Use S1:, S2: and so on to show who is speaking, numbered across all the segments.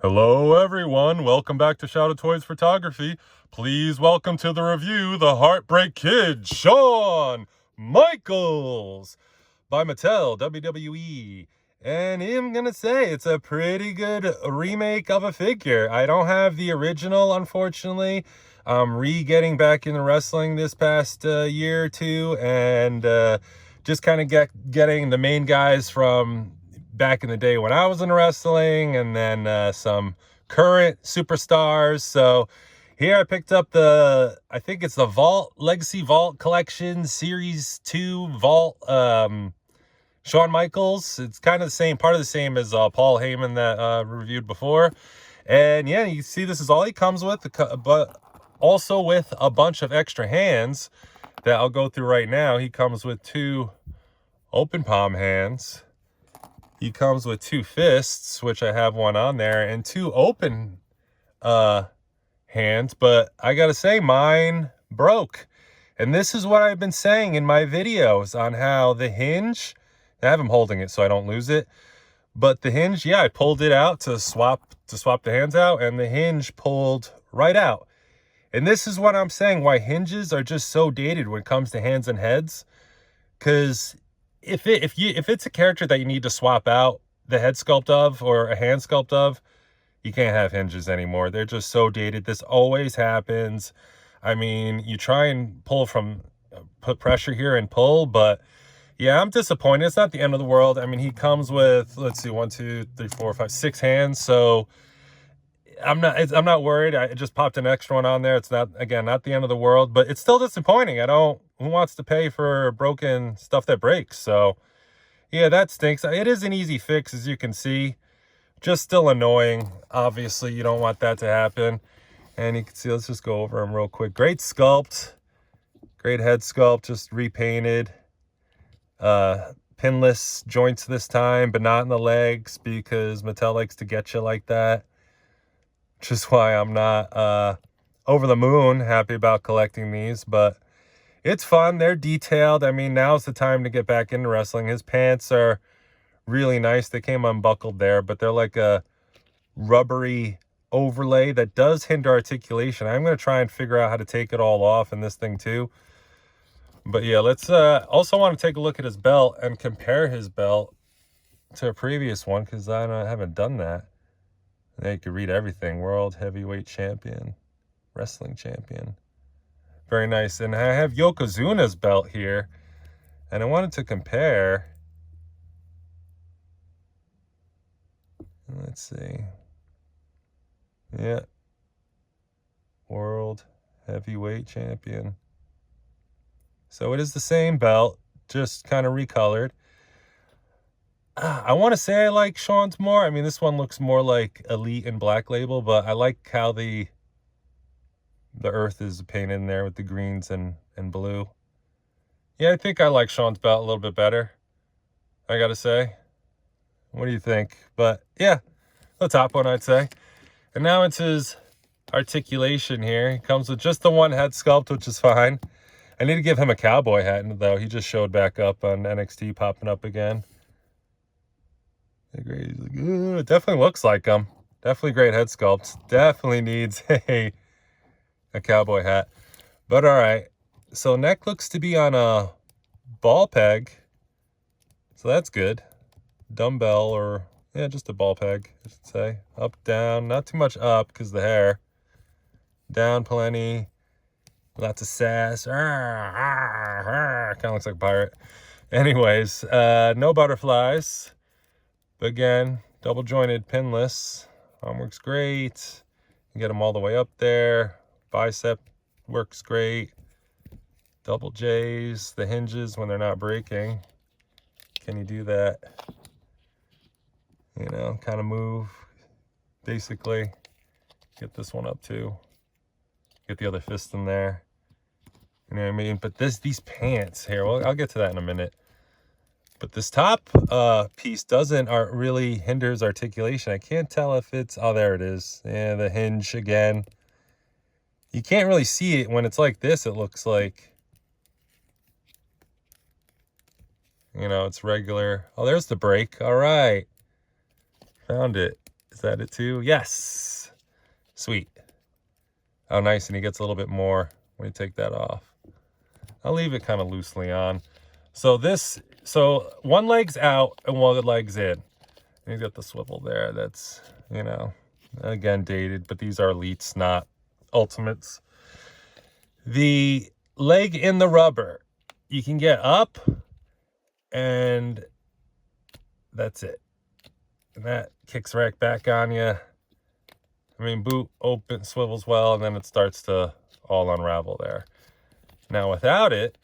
S1: Hello everyone, welcome back to Shadowtoys Photography. Please welcome to the review the Heartbreak Kid, Shawn Michaels by Mattel WWE. And I'm gonna say it's a pretty good remake of a figure. I don't have the original, unfortunately. I'm getting back into wrestling this past year or two, and just kind of getting the main guys from back in the day when I was in wrestling, and then some current superstars. So here I picked up I think it's the Legacy Vault Collection Series 2 Vault Shawn Michaels. It's kind of the same, part of the same as Paul Heyman that reviewed before. And yeah, you see this is all he comes with, but also with a bunch of extra hands that I'll go through right now. He comes with 2 open palm hands. He comes with 2 fists, which I have one on there, and 2 open hands, but I gotta say mine broke. And this is what I've been saying in my videos on how the hinge, I have him holding it so I don't lose it, but the hinge, yeah, I pulled it out to swap the hands out, and the hinge pulled right out. And this is what I'm saying, why hinges are just so dated when it comes to hands and heads. Because if it's a character that you need to swap out the head sculpt of or a hand sculpt of, you can't have hinges anymore. They're just so dated. This always happens. I mean, you try and pull from, put pressure here and pull, but yeah, I'm disappointed. It's not the end of the world. I mean, he comes with, let's see, 1, 2, 3, 4, 5, 6 hands. So I'm not worried. I just popped an extra one on there. It's not, again, not the end of the world, but it's still disappointing. Who wants to pay for broken stuff that breaks? So yeah, that stinks. It is an easy fix, as you can see. Just still annoying. Obviously, you don't want that to happen. And you can see, let's just go over them real quick. Great sculpt. Great head sculpt, just repainted. Pinless joints this time, but not in the legs, because Mattel likes to get you like that. Which is why I'm not over the moon happy about collecting these, but it's fun. They're detailed. I mean, now's the time to get back into wrestling. His pants are really nice. They came unbuckled there, but they're like a rubbery overlay that does hinder articulation. I'm going to try and figure out how to take it all off in this thing too. But yeah, let's also want to take a look at his belt and compare his belt to a previous one, because I haven't done that. There you can read everything. World Heavyweight Champion, Wrestling Champion. Very nice. And I have Yokozuna's belt here, and I wanted to compare. Let's see. Yeah. World Heavyweight Champion. So it is the same belt, just kind of recolored. I want to say I like Shawn's more. I mean, this one looks more like Elite and Black Label, but I like how the earth is painted in there with the greens and blue. Yeah, I think I like Shawn's belt a little bit better, I gotta say. What do you think? But yeah, the top one, I'd say. And now it's his articulation here. He comes with just the one head sculpt, which is fine. I need to give him a cowboy hat, though. He just showed back up on NXT, popping up again. It definitely looks like him. Definitely great head sculpt. Definitely needs a cowboy hat. But all right. So neck looks to be on a ball peg. So that's good. Dumbbell, or yeah, just a ball peg, I should say. Up, down. Not too much up because of the hair. Down plenty. Lots of sass. Kind of looks like a pirate. Anyways, no butterflies. But again, double jointed, pinless. Arm works great. You get them all the way up there. Bicep works great. Double J's, the hinges when they're not breaking. Can you do that? You know, kind of move. Basically, get this one up too. Get the other fist in there. You know what I mean? But these pants here, well, I'll get to that in a minute. But this top piece really hinders articulation. I can't tell if it's, oh, there it is. Yeah, the hinge again. You can't really see it when it's like this. It looks like, you know, it's regular. Oh, there's the break. All right. Found it. Is that it too? Yes. Sweet. Oh, nice. And he gets a little bit more when you take that off. I'll leave it kind of loosely on. So one leg's out and one leg's in. And he's got the swivel there. That's, you know, again, dated, but these are elites, not ultimates. The leg in the rubber, you can get up and that's it. And that kicks right back on you. I mean, boot, open, swivels well, and then it starts to all unravel there. Now without it,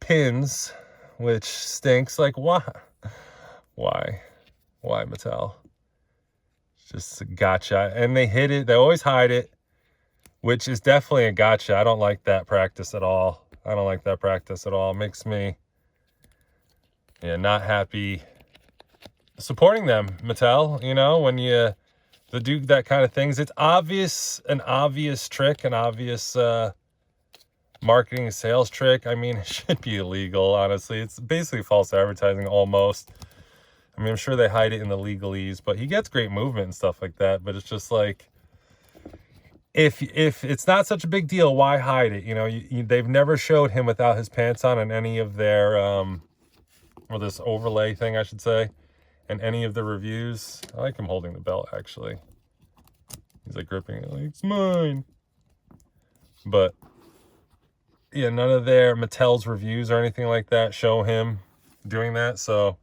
S1: pins, which stinks. Like, why? Why Mattel? It's just a gotcha. And they hid it. They always hide it, which is definitely a gotcha. I don't like that practice at all. I don't like that practice at all. It makes me, not happy supporting them, Mattel. You know, when you do that kind of things, it's an obvious trick, an obvious marketing sales trick. I mean, it should be illegal, honestly. It's basically false advertising almost. I mean, I'm sure they hide it in the legalese, but he gets great movement and stuff like that. But it's just like, if it's not such a big deal, why hide it? You know, they've never showed him without his pants on in any of their, or this overlay thing, I should say, in any of the reviews. I like him holding the belt, actually. He's like gripping it like, it's mine. But yeah, none of their Mattel's reviews or anything like that show him doing that. So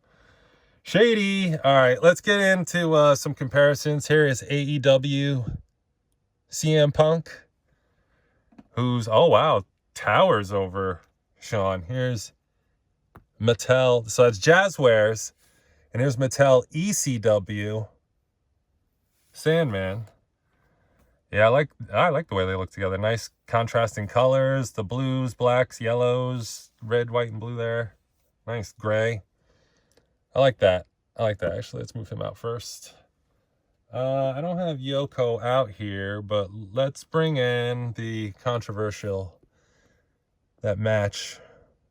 S1: shady. All right, let's get into some comparisons. Here is AEW CM Punk, who's, oh wow, towers over Shawn. Here's Mattel. So it's Jazzwares. And here's Mattel ECW Sandman. Yeah, I like the way they look together. Nice contrasting colors, the blues, blacks, yellows, red, white, and blue there. Nice gray. I like that. Actually, let's move him out first. I don't have Yoko out here, but let's bring in the controversial, that match,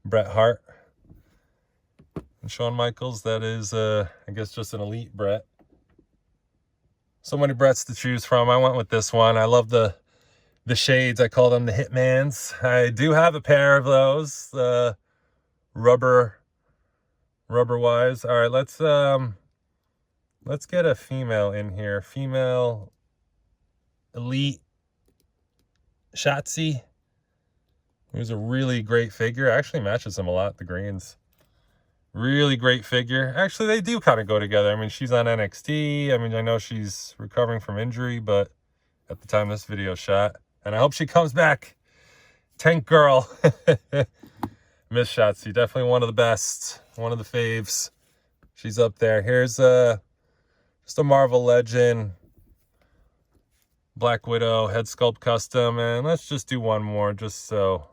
S1: Bret Hart and Shawn Michaels. That is, I guess, just an elite Bret. So many Brets to choose from. I went with this one. I love the shades. I call them the Hitmans. I do have a pair of those, rubber wise. All right, let's get a female in here. Female elite Shotzi. It was a really great figure. Actually matches him a lot, the greens. Really great figure. Actually, they do kind of go together. I mean, she's on NXT. I mean, I know she's recovering from injury, but at the time this video shot, and I hope she comes back. Tank Girl. Miss Shotzi, definitely one of the best. One of the faves. She's up there. Here's just a Marvel Legend. Black Widow, head sculpt custom. And let's just do one more just so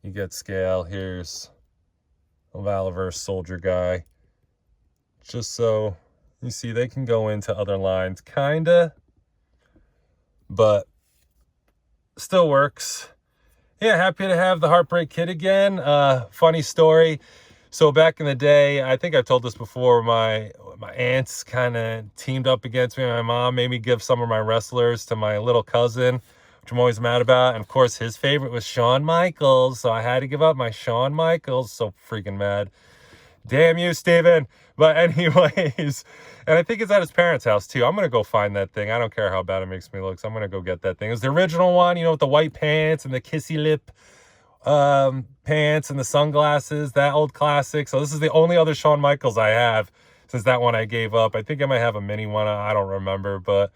S1: you get scale. Here's a Valorverse soldier guy. Just so you see, they can go into other lines, kinda, but still works. Yeah, happy to have the Heartbreak Kid again. Funny story. So back in the day, I think I've told this before, my aunts kind of teamed up against me. My mom made me give some of my wrestlers to my little cousin, which I'm always mad about. And of course, his favorite was Shawn Michaels. So I had to give up my Shawn Michaels. So freaking mad. Damn you, Steven. But anyways, and I think it's at his parents' house too. I'm going to go find that thing. I don't care how bad it makes me look. So I'm going to go get that thing. It was the original one, you know, with the white pants and the kissy lip pants and the sunglasses, that old classic. So this is the only other Shawn Michaels I have since that one I gave up. I think I might have a mini one. I don't remember, but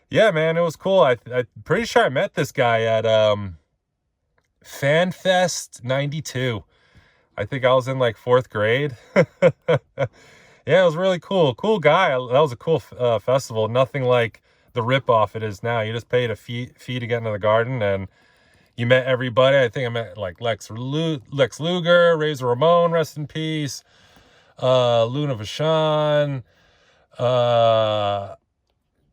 S1: yeah, man, it was cool. I'm pretty sure I met this guy at FanFest 92. I think I was in like 4th grade. Yeah, it was really cool. Cool guy. That was a cool festival. Nothing like the ripoff it is now. You just paid a fee to get into the garden, and you met everybody. I think I met like Lex Luger, Razor Ramon, rest in peace, Luna Vachon.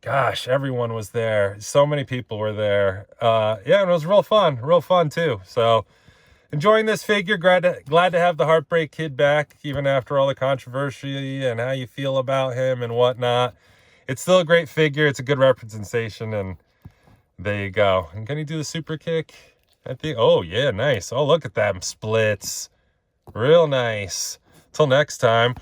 S1: Gosh, everyone was there. So many people were there. Yeah, and it was real fun too. So enjoying this figure. Glad to have the Heartbreak Kid back, even after all the controversy and how you feel about him and whatnot. It's still a great figure. It's a good representation, and there you go. And can he do the super kick? I think. Oh yeah, nice. Oh, look at them splits. Real nice. Till next time.